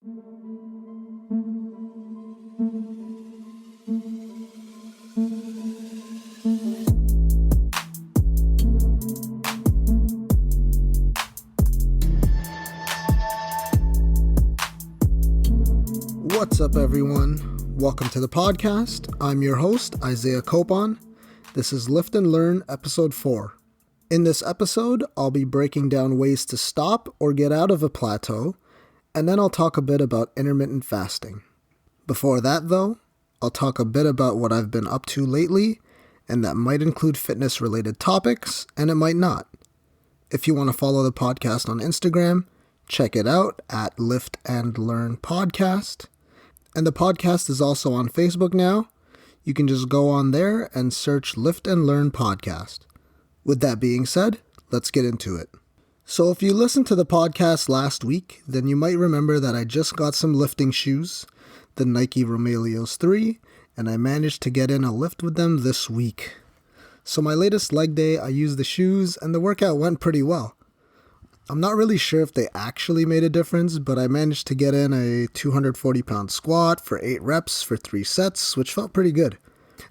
What's up, everyone? Welcome to the podcast. I'm your host, Isaiah Copon. This is Lift and Learn, Episode 4. In this episode, I'll be breaking down ways to stop or get out of a plateau, and then I'll talk a bit about intermittent fasting. Before that, though, I'll talk a bit about what I've been up to lately, and that might include fitness-related topics, and it might not. If you want to follow the podcast on Instagram, check it out at Lift and Learn Podcast. And the podcast is also on Facebook now. You can just go on there and search Lift and Learn Podcast. With that being said, let's get into it. So if you listened to the podcast last week, then you might remember that I just got some lifting shoes, the Nike Romaleos 3, and I managed to get in a lift with them this week. So my latest leg day, I used the shoes and the workout went pretty well. I'm not really sure if they actually made a difference, but I managed to get in a 240-pound squat for 8 reps for 3 sets, which felt pretty good.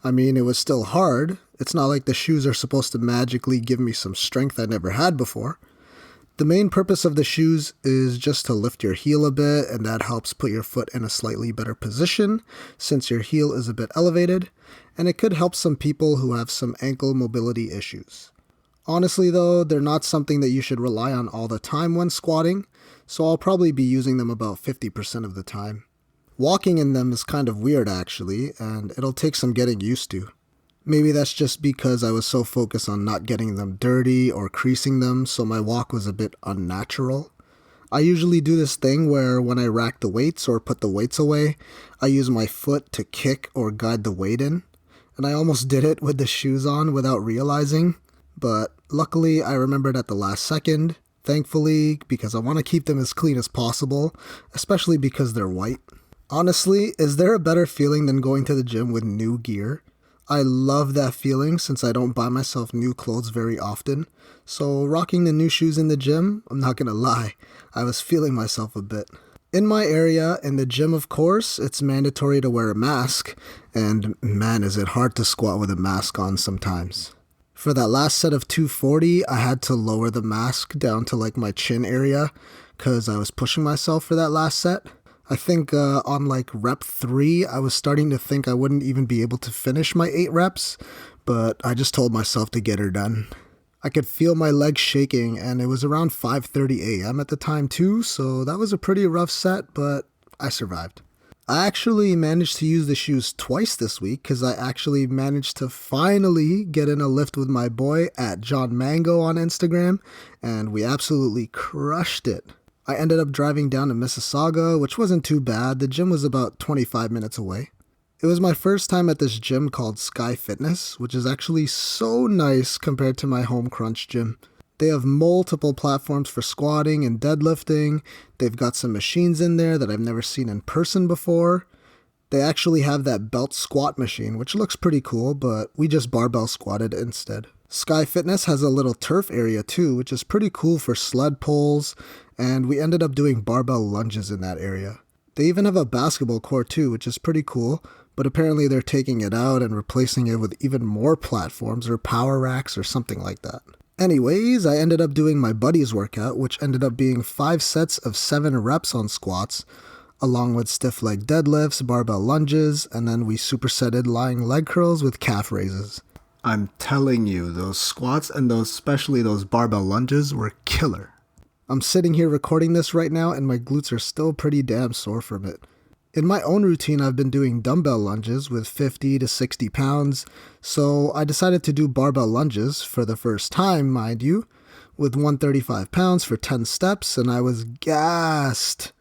I mean, it was still hard. It's not like the shoes are supposed to magically give me some strength I never had before. The main purpose of the shoes is just to lift your heel a bit, and that helps put your foot in a slightly better position since your heel is a bit elevated, and it could help some people who have some ankle mobility issues. Honestly though, they're not something that you should rely on all the time when squatting, so I'll probably be using them about 50% of the time. Walking in them is kind of weird actually, and it'll take some getting used to. Maybe that's just because I was so focused on not getting them dirty or creasing them, so my walk was a bit unnatural. I usually do this thing where when I rack the weights or put the weights away, I use my foot to kick or guide the weight in, and I almost did it with the shoes on without realizing. But luckily, I remembered at the last second, thankfully, because I want to keep them as clean as possible, especially because they're white. Honestly, is there a better feeling than going to the gym with new gear? I love that feeling since I don't buy myself new clothes very often. So rocking the new shoes in the gym, I'm not gonna lie, I was feeling myself a bit. In my area, in the gym of course, it's mandatory to wear a mask, and man is it hard to squat with a mask on sometimes. For that last set of 240, I had to lower the mask down to like my chin area because I was pushing myself for that last set. I think on like rep 3, I was starting to think I wouldn't even be able to finish my 8 reps, but I just told myself to get her done. I could feel my legs shaking, and it was around 5:30 a.m. at the time too, so that was a pretty rough set, but I survived. I actually managed to use the shoes twice this week because I actually managed to finally get in a lift with my boy at John Mango on Instagram, and we absolutely crushed it. I ended up driving down to Mississauga, which wasn't too bad. The gym was about 25 minutes away. It was my first time at this gym called Sky Fitness, which is actually so nice compared to my home crunch gym. They have multiple platforms for squatting and deadlifting. They've got some machines in there that I've never seen in person before. They actually have that belt squat machine, which looks pretty cool, but we just barbell squatted instead. Sky Fitness has a little turf area too, which is pretty cool for sled pulls, and we ended up doing barbell lunges in that area. They even have a basketball court too, which is pretty cool, but apparently they're taking it out and replacing it with even more platforms or power racks or something like that. Anyways, I ended up doing my buddy's workout, which ended up being 5 sets of 7 reps on squats, along with stiff leg deadlifts, barbell lunges, and then we supersetted lying leg curls with calf raises. I'm telling you, those squats and especially those barbell lunges were killer. I'm sitting here recording this right now and my glutes are still pretty damn sore from it. In my own routine, I've been doing dumbbell lunges with 50 to 60 pounds, so I decided to do barbell lunges for the first time, mind you, with 135 pounds for 10 steps, and I was gassed.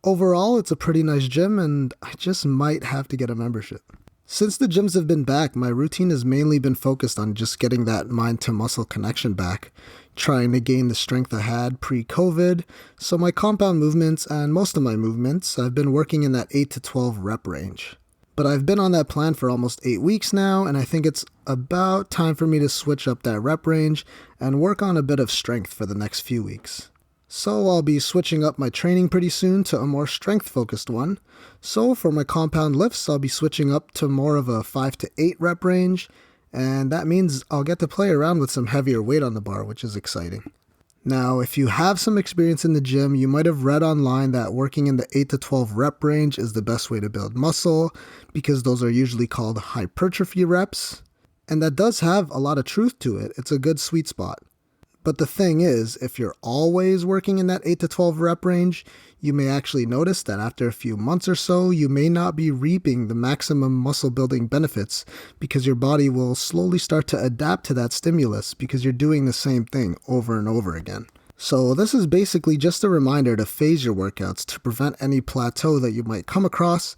Overall, it's a pretty nice gym, and I just might have to get a membership. Since the gyms have been back, my routine has mainly been focused on just getting that mind-to-muscle connection back, trying to gain the strength I had pre-COVID, so my compound movements and most of my movements, I've been working in that 8 to 12 rep range. But I've been on that plan for almost 8 weeks now, and I think it's about time for me to switch up that rep range and work on a bit of strength for the next few weeks. So I'll be switching up my training pretty soon to a more strength-focused one. So for my compound lifts, I'll be switching up to more of a 5 to 8 rep range, and that means I'll get to play around with some heavier weight on the bar, which is exciting. Now, if you have some experience in the gym, you might have read online that working in the 8 to 12 rep range is the best way to build muscle because those are usually called hypertrophy reps. And that does have a lot of truth to it. It's a good sweet spot. But the thing is, if you're always working in that 8 to 12 rep range, you may actually notice that after a few months or so, you may not be reaping the maximum muscle building benefits because your body will slowly start to adapt to that stimulus because you're doing the same thing over and over again. So this is basically just a reminder to phase your workouts to prevent any plateau that you might come across,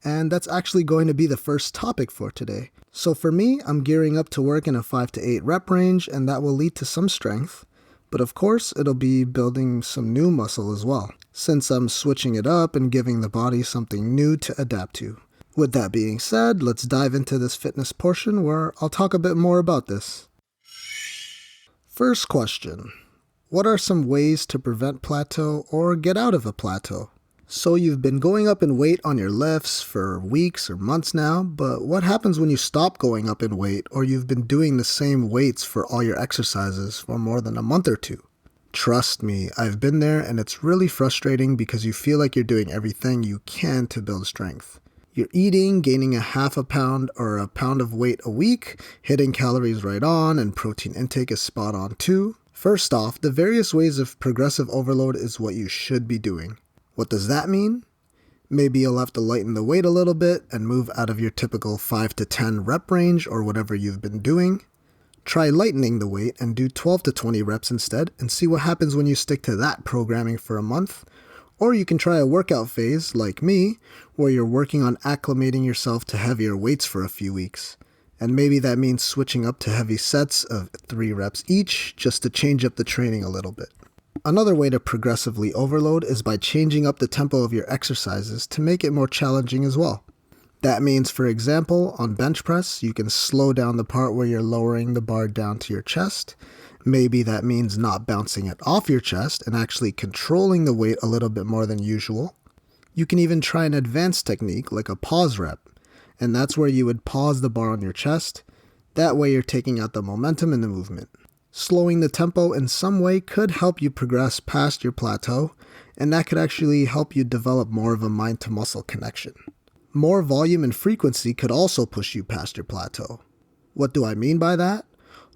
and that's actually going to be the first topic for today. So for me, I'm gearing up to work in a 5 to 8 rep range, and that will lead to some strength. But of course, it'll be building some new muscle as well, since I'm switching it up and giving the body something new to adapt to. With that being said, let's dive into this fitness portion where I'll talk a bit more about this. First question. What are some ways to prevent plateau or get out of a plateau? So you've been going up in weight on your lifts for weeks or months now, but what happens when you stop going up in weight or you've been doing the same weights for all your exercises for more than a month or two? Trust me, I've been there and it's really frustrating because you feel like you're doing everything you can to build strength. You're eating, gaining a half a pound or a pound of weight a week, hitting calories right on, and protein intake is spot on too. First off, the various ways of progressive overload is what you should be doing. What does that mean? Maybe you'll have to lighten the weight a little bit and move out of your typical 5 to 10 rep range or whatever you've been doing. Try lightening the weight and do 12 to 20 reps instead and see what happens when you stick to that programming for a month. Or you can try a workout phase, like me, where you're working on acclimating yourself to heavier weights for a few weeks. And maybe that means switching up to heavy sets of 3 reps each just to change up the training a little bit. Another way to progressively overload is by changing up the tempo of your exercises to make it more challenging as well. That means, for example, on bench press, you can slow down the part where you're lowering the bar down to your chest. Maybe that means not bouncing it off your chest and actually controlling the weight a little bit more than usual. You can even try an advanced technique like a pause rep, and that's where you would pause the bar on your chest. That way you're taking out the momentum in the movement. Slowing the tempo in some way could help you progress past your plateau, and that could actually help you develop more of a mind-to-muscle connection. More volume and frequency could also push you past your plateau. What do I mean by that?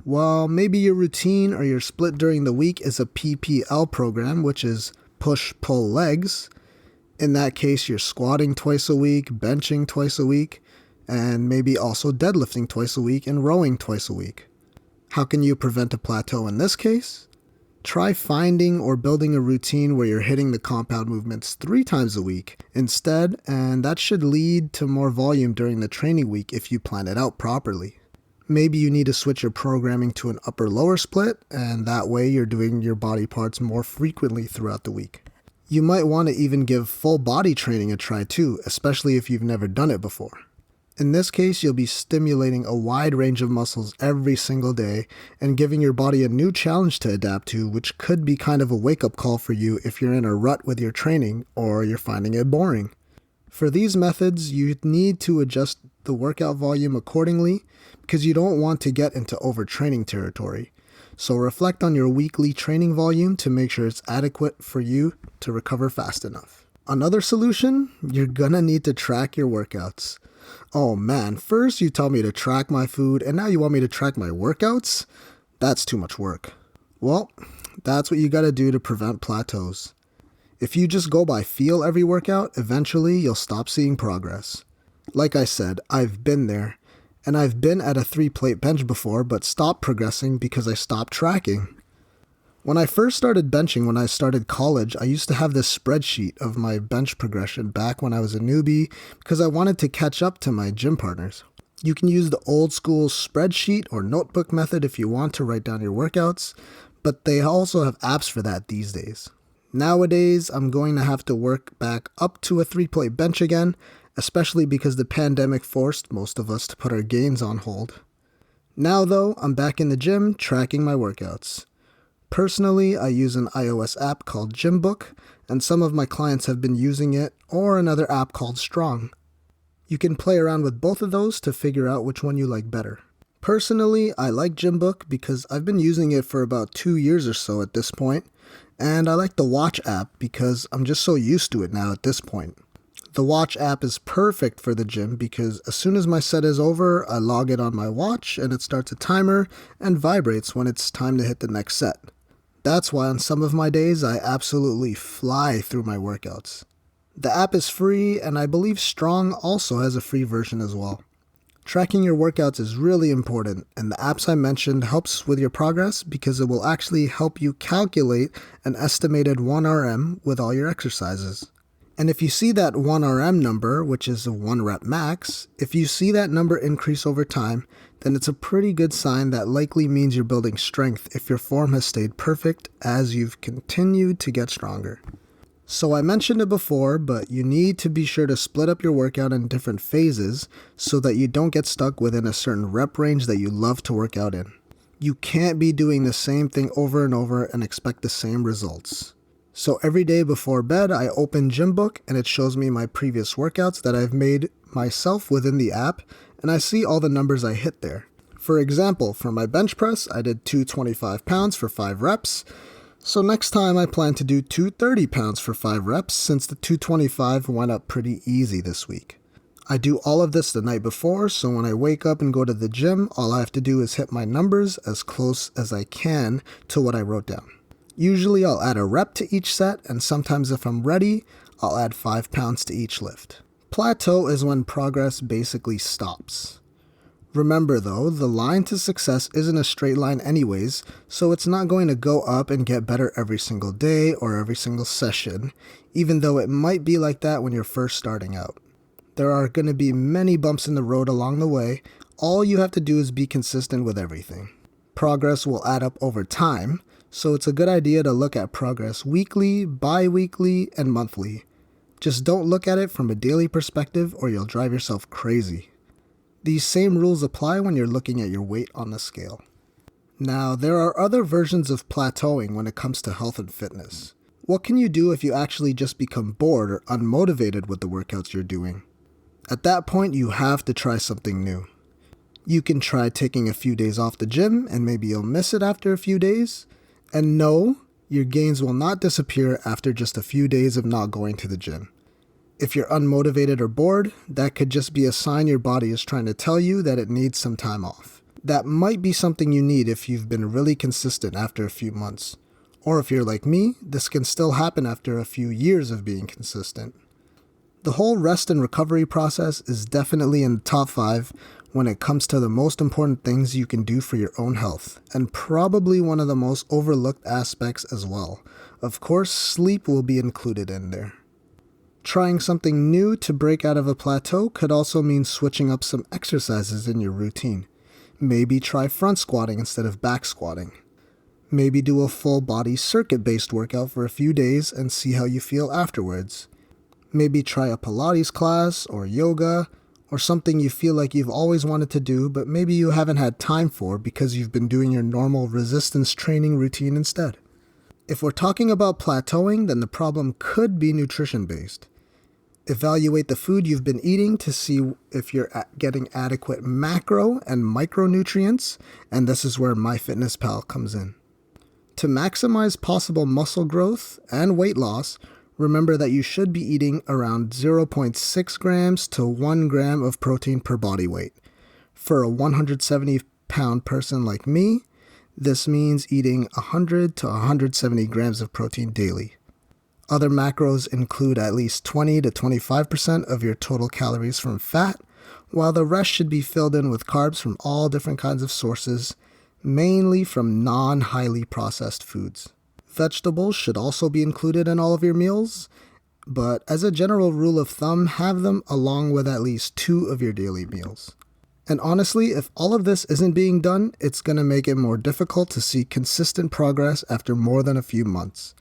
Well, maybe your routine or your split during the week is a PPL program, which is push-pull legs. In that case, you're squatting twice a week, benching twice a week, and maybe also deadlifting twice a week and rowing twice a week. How can you prevent a plateau in this case? Try finding or building a routine where you're hitting the compound movements 3 times a week instead, and that should lead to more volume during the training week if you plan it out properly. Maybe you need to switch your programming to an upper-lower split, and that way you're doing your body parts more frequently throughout the week. You might want to even give full body training a try too, especially if you've never done it before. In this case, you'll be stimulating a wide range of muscles every single day and giving your body a new challenge to adapt to, which could be kind of a wake-up call for you if you're in a rut with your training or you're finding it boring. For these methods, you need to adjust the workout volume accordingly because you don't want to get into overtraining territory. So reflect on your weekly training volume to make sure it's adequate for you to recover fast enough. Another solution, you're gonna need to track your workouts. Oh man, first you tell me to track my food and now you want me to track my workouts? That's too much work. Well, that's what you gotta do to prevent plateaus. If you just go by feel every workout, eventually you'll stop seeing progress. Like I said, I've been there, and I've been at a 3-plate bench before but stopped progressing because I stopped tracking. When I first started benching when I started college, I used to have this spreadsheet of my bench progression back when I was a newbie because I wanted to catch up to my gym partners. You can use the old school spreadsheet or notebook method if you want to write down your workouts, but they also have apps for that these days. Nowadays, I'm going to have to work back up to a 3-plate bench again, especially because the pandemic forced most of us to put our gains on hold. Now though, I'm back in the gym tracking my workouts. Personally, I use an iOS app called Gymbook, and some of my clients have been using it, or another app called Strong. You can play around with both of those to figure out which one you like better. Personally, I like Gymbook because I've been using it for about 2 years or so at this point, and I like the Watch app because I'm just so used to it now at this point. The Watch app is perfect for the gym because as soon as my set is over, I log it on my watch and it starts a timer and vibrates when it's time to hit the next set. That's why on some of my days, I absolutely fly through my workouts. The app is free, and I believe Strong also has a free version as well. Tracking your workouts is really important, and the apps I mentioned helps with your progress because it will actually help you calculate an estimated 1RM with all your exercises. And if you see that 1RM number, which is a 1 rep max, if you see that number increase over time, then it's a pretty good sign that likely means you're building strength if your form has stayed perfect as you've continued to get stronger. So I mentioned it before, but you need to be sure to split up your workout in different phases so that you don't get stuck within a certain rep range that you love to work out in. You can't be doing the same thing over and over and expect the same results. So every day before bed, I open Gymbook and it shows me my previous workouts that I've made myself within the app, and I see all the numbers I hit there. For example, for my bench press, I did 225 pounds for 5 reps. So next time I plan to do 230 pounds for 5 reps since the 225 went up pretty easy this week. I do all of this the night before, so when I wake up and go to the gym, all I have to do is hit my numbers as close as I can to what I wrote down. Usually I'll add a rep to each set, and sometimes if I'm ready, I'll add 5 pounds to each lift. Plateau is when progress basically stops. Remember though, the line to success isn't a straight line anyways, so it's not going to go up and get better every single day or every single session, even though it might be like that when you're first starting out. There are going to be many bumps in the road along the way. All you have to do is be consistent with everything. Progress will add up over time, so it's a good idea to look at progress weekly, bi-weekly, and monthly. Just don't look at it from a daily perspective or you'll drive yourself crazy. These same rules apply when you're looking at your weight on the scale. Now, there are other versions of plateauing when it comes to health and fitness. What can you do if you actually just become bored or unmotivated with the workouts you're doing? At that point, you have to try something new. You can try taking a few days off the gym and maybe you'll miss it after a few days. And no, your gains will not disappear after just a few days of not going to the gym. If you're unmotivated or bored, that could just be a sign your body is trying to tell you that it needs some time off. That might be something you need if you've been really consistent after a few months. Or if you're like me, this can still happen after a few years of being consistent. The whole rest and recovery process is definitely in the top 5 when it comes to the most important things you can do for your own health, and probably one of the most overlooked aspects as well. Of course, sleep will be included in there. Trying something new to break out of a plateau could also mean switching up some exercises in your routine. Maybe try front squatting instead of back squatting. Maybe do a full body circuit-based workout for a few days and see how you feel afterwards. Maybe try a Pilates class or yoga, or something you feel like you've always wanted to do, but maybe you haven't had time for because you've been doing your normal resistance training routine instead. If we're talking about plateauing, then the problem could be nutrition-based. Evaluate the food you've been eating to see if you're getting adequate macro and micronutrients, and this is where MyFitnessPal comes in. To maximize possible muscle growth and weight loss, remember that you should be eating around 0.6 grams to 1 gram of protein per body weight. For a 170-pound person like me, this means eating 100 to 170 grams of protein daily. Other macros include at least 20 to 25% of your total calories from fat, while the rest should be filled in with carbs from all different kinds of sources, mainly from non-highly processed foods. Vegetables should also be included in all of your meals, but as a general rule of thumb, have them along with at least 2 of your daily meals. And honestly, if all of this isn't being done, it's going to make it more difficult to see consistent progress after more than a few months.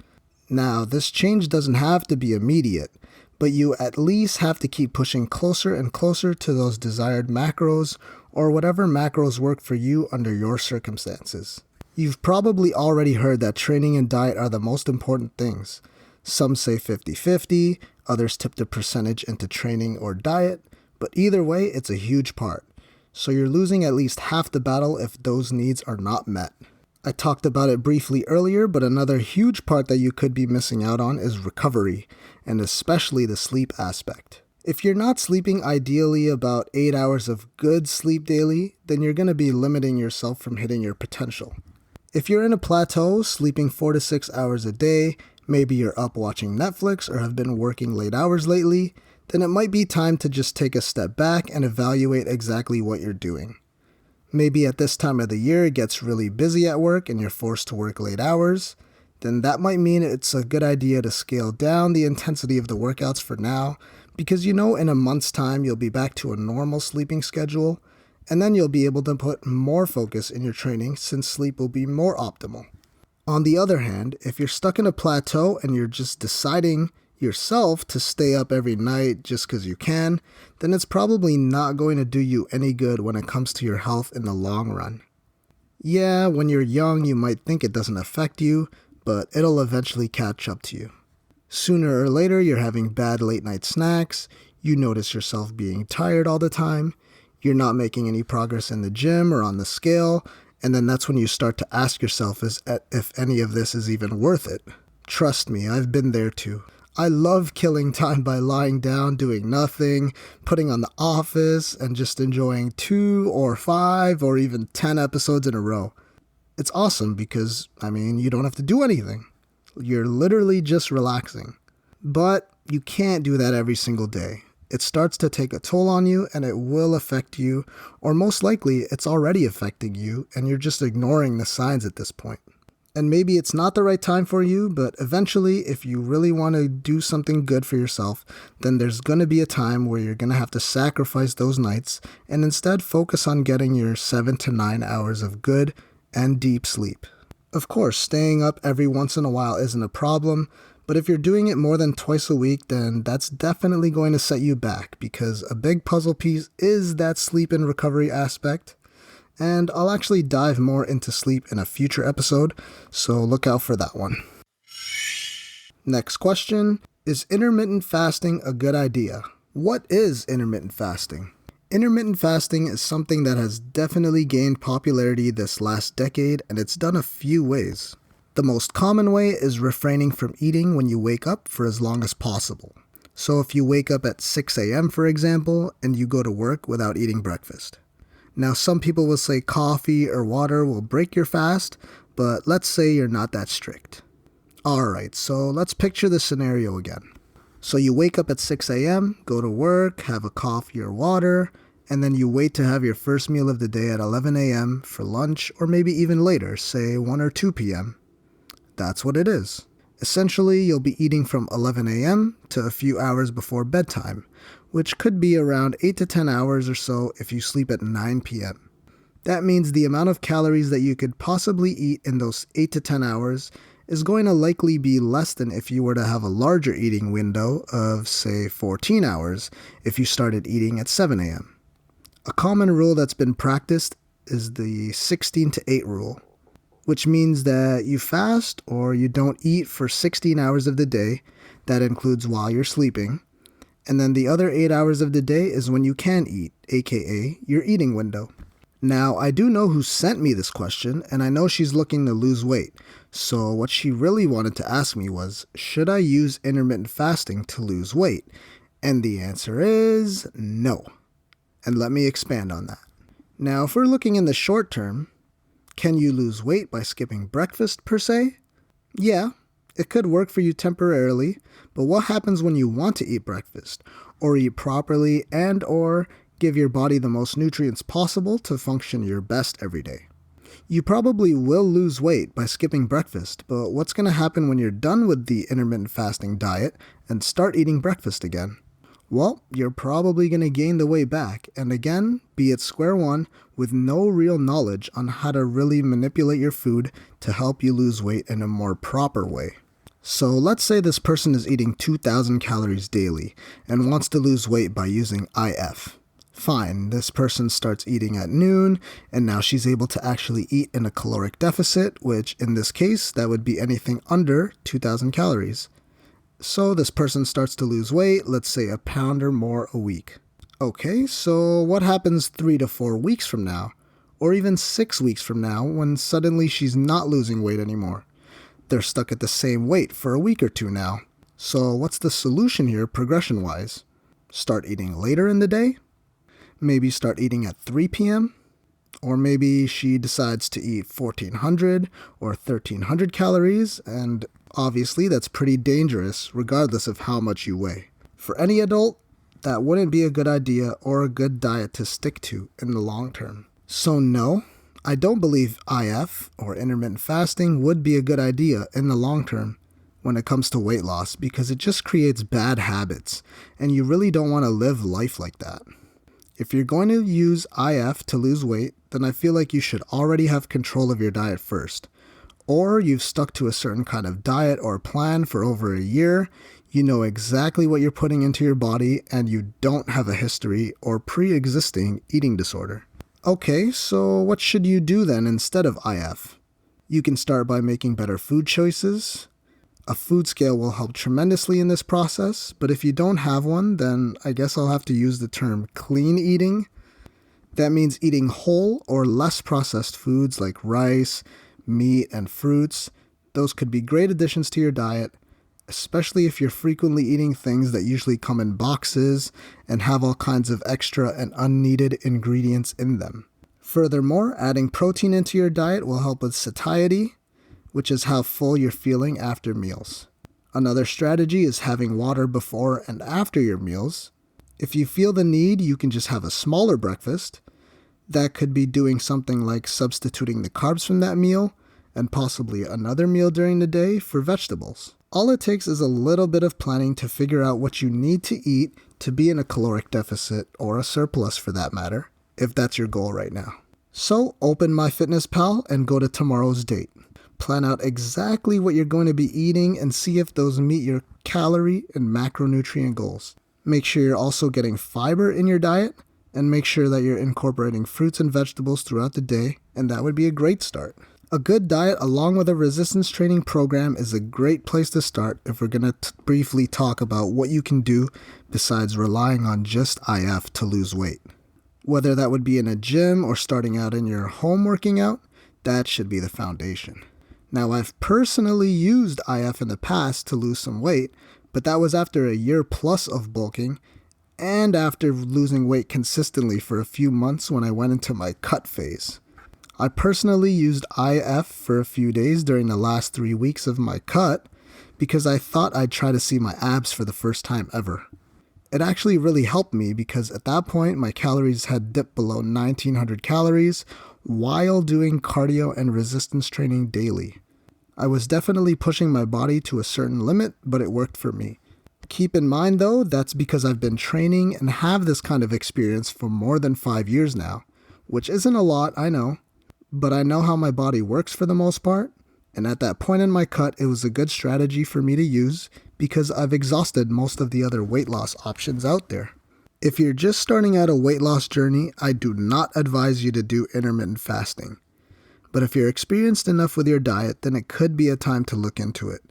Now, this change doesn't have to be immediate, but you at least have to keep pushing closer and closer to those desired macros or whatever macros work for you under your circumstances. You've probably already heard that training and diet are the most important things. Some say 50-50, others tip the percentage into training or diet, but either way, it's a huge part. So you're losing at least half the battle if those needs are not met. I talked about it briefly earlier, but another huge part that you could be missing out on is recovery, and especially the sleep aspect. If you're not sleeping ideally about 8 hours of good sleep daily, then you're going to be limiting yourself from hitting your potential. If you're in a plateau, sleeping 4 to 6 hours a day, maybe you're up watching Netflix or have been working late hours lately, then it might be time to just take a step back and evaluate exactly what you're doing. Maybe at this time of the year it gets really busy at work and you're forced to work late hours, then that might mean it's a good idea to scale down the intensity of the workouts for now, because in a month's time you'll be back to a normal sleeping schedule, and then you'll be able to put more focus in your training since sleep will be more optimal. On the other hand, if you're stuck in a plateau and you're just deciding yourself to stay up every night just because you can, then it's probably not going to do you any good when it comes to your health in the long run. Yeah, when you're young, you might think it doesn't affect you, but it'll eventually catch up to you. Sooner or later, you're having bad late night snacks, you notice yourself being tired all the time, you're not making any progress in the gym or on the scale, and then that's when you start to ask yourself if any of this is even worth it. Trust me, I've been there too. I love killing time by lying down, doing nothing, putting on The Office, and just enjoying 2 or 5 or even 10 episodes in a row. It's awesome because, you don't have to do anything. You're literally just relaxing. But you can't do that every single day. It starts to take a toll on you and it will affect you, or most likely it's already affecting you and you're just ignoring the signs at this point. And maybe it's not the right time for you, but eventually if you really want to do something good for yourself, then there's going to be a time where you're going to have to sacrifice those nights and instead focus on getting your 7 to 9 hours of good and deep sleep. Of course, staying up every once in a while isn't a problem, but if you're doing it more than twice a week, then that's definitely going to set you back because a big puzzle piece is that sleep and recovery aspect. And I'll actually dive more into sleep in a future episode, so look out for that one. Next question, is intermittent fasting a good idea? What is intermittent fasting? Intermittent fasting is something that has definitely gained popularity this last decade, and it's done a few ways. The most common way is refraining from eating when you wake up for as long as possible. So if you wake up at 6 a.m., for example, and you go to work without eating breakfast. Now, some people will say coffee or water will break your fast, but let's say you're not that strict. Alright, so let's picture the scenario again. So you wake up at 6 a.m., go to work, have a coffee or water, and then you wait to have your first meal of the day at 11 a.m. for lunch, or maybe even later, say 1 or 2 p.m. That's what it is. Essentially, you'll be eating from 11 a.m. to a few hours before bedtime, which could be around 8 to 10 hours or so if you sleep at 9 p.m. That means the amount of calories that you could possibly eat in those 8 to 10 hours is going to likely be less than if you were to have a larger eating window of, say, 14 hours if you started eating at 7 a.m. A common rule that's been practiced is the 16 to 8 rule, which means that you fast or you don't eat for 16 hours of the day. That includes while you're sleeping. And then the other 8 hours of the day is when you can eat, aka your eating window. Now, I do know who sent me this question, and I know she's looking to lose weight. So what she really wanted to ask me was, should I use intermittent fasting to lose weight? And the answer is no. And let me expand on that. Now, if we're looking in the short term, can you lose weight by skipping breakfast per se? Yeah, it could work for you temporarily, but what happens when you want to eat breakfast, or eat properly and or give your body the most nutrients possible to function your best every day? You probably will lose weight by skipping breakfast, but what's going to happen when you're done with the intermittent fasting diet and start eating breakfast again? Well, you're probably going to gain the weight back, and again, be at square one with no real knowledge on how to really manipulate your food to help you lose weight in a more proper way. So let's say this person is eating 2,000 calories daily and wants to lose weight by using IF, Fine, this person starts eating at noon, and now she's able to actually eat in a caloric deficit, which in this case, that would be anything under 2,000 calories. So this person starts to lose weight, let's say a pound or more a week. Okay, so what happens 3 to 4 weeks from now, or even 6 weeks from now, when suddenly she's not losing weight anymore? They're stuck at the same weight for a week or two now. So what's the solution here progression-wise? Start eating later in the day? Maybe start eating at 3 p.m.? Or maybe she decides to eat 1,400 or 1,300 calories, and obviously that's pretty dangerous regardless of how much you weigh. For any adult, that wouldn't be a good idea or a good diet to stick to in the long term. So no, I don't believe IF, or intermittent fasting, would be a good idea in the long term when it comes to weight loss, because it just creates bad habits, and you really don't want to live life like that. If you're going to use IF to lose weight, then I feel like you should already have control of your diet first. Or you've stuck to a certain kind of diet or plan for over a year, you know exactly what you're putting into your body, and you don't have a history or pre-existing eating disorder. Okay, so what should you do then instead of IF? You can start by making better food choices. A food scale will help tremendously in this process, but if you don't have one, then I guess I'll have to use the term clean eating. That means eating whole or less processed foods like rice, meat, and fruits. Those could be great additions to your diet, especially if you're frequently eating things that usually come in boxes and have all kinds of extra and unneeded ingredients in them. Furthermore, adding protein into your diet will help with satiety, which is how full you're feeling after meals. Another strategy is having water before and after your meals. If you feel the need, you can just have a smaller breakfast. That could be doing something like substituting the carbs from that meal and possibly another meal during the day for vegetables. All it takes is a little bit of planning to figure out what you need to eat to be in a caloric deficit, or a surplus for that matter, if that's your goal right now. So open MyFitnessPal and go to tomorrow's date. Plan out exactly what you're going to be eating and see if those meet your calorie and macronutrient goals. Make sure you're also getting fiber in your diet, and make sure that you're incorporating fruits and vegetables throughout the day, and that would be a great start. A good diet along with a resistance training program is a great place to start if we're going to briefly talk about what you can do besides relying on just IF to lose weight. Whether that would be in a gym or starting out in your home working out, that should be the foundation. Now, I've personally used IF in the past to lose some weight, but that was after a year plus of bulking and after losing weight consistently for a few months when I went into my cut phase. I personally used IF for a few days during the last 3 weeks of my cut because I thought I'd try to see my abs for the first time ever. It actually really helped me because at that point my calories had dipped below 1,900 calories while doing cardio and resistance training daily. I was definitely pushing my body to a certain limit, but it worked for me. Keep in mind though, that's because I've been training and have this kind of experience for more than 5 years now, which isn't a lot, I know, but I know how my body works for the most part, and at that point in my cut, it was a good strategy for me to use because I've exhausted most of the other weight loss options out there. If you're just starting out a weight loss journey, I do not advise you to do intermittent fasting. But if you're experienced enough with your diet, then it could be a time to look into it.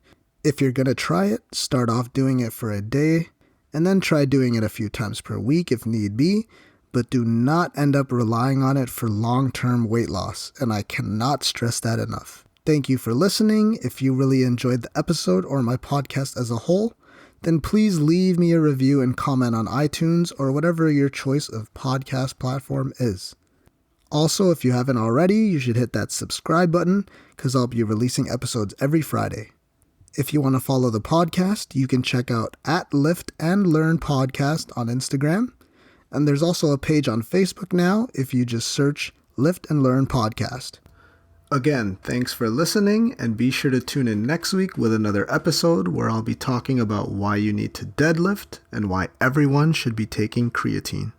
If you're going to try it, start off doing it for a day, and then try doing it a few times per week if need be, but do not end up relying on it for long-term weight loss, and I cannot stress that enough. Thank you for listening. If you really enjoyed the episode or my podcast as a whole, then please leave me a review and comment on iTunes or whatever your choice of podcast platform is. Also, if you haven't already, you should hit that subscribe button because I'll be releasing episodes every Friday. If you want to follow the podcast, you can check out @LiftAndLearn Podcast on Instagram. And there's also a page on Facebook now if you just search Lift and Learn Podcast. Again, thanks for listening, and be sure to tune in next week with another episode where I'll be talking about why you need to deadlift and why everyone should be taking creatine.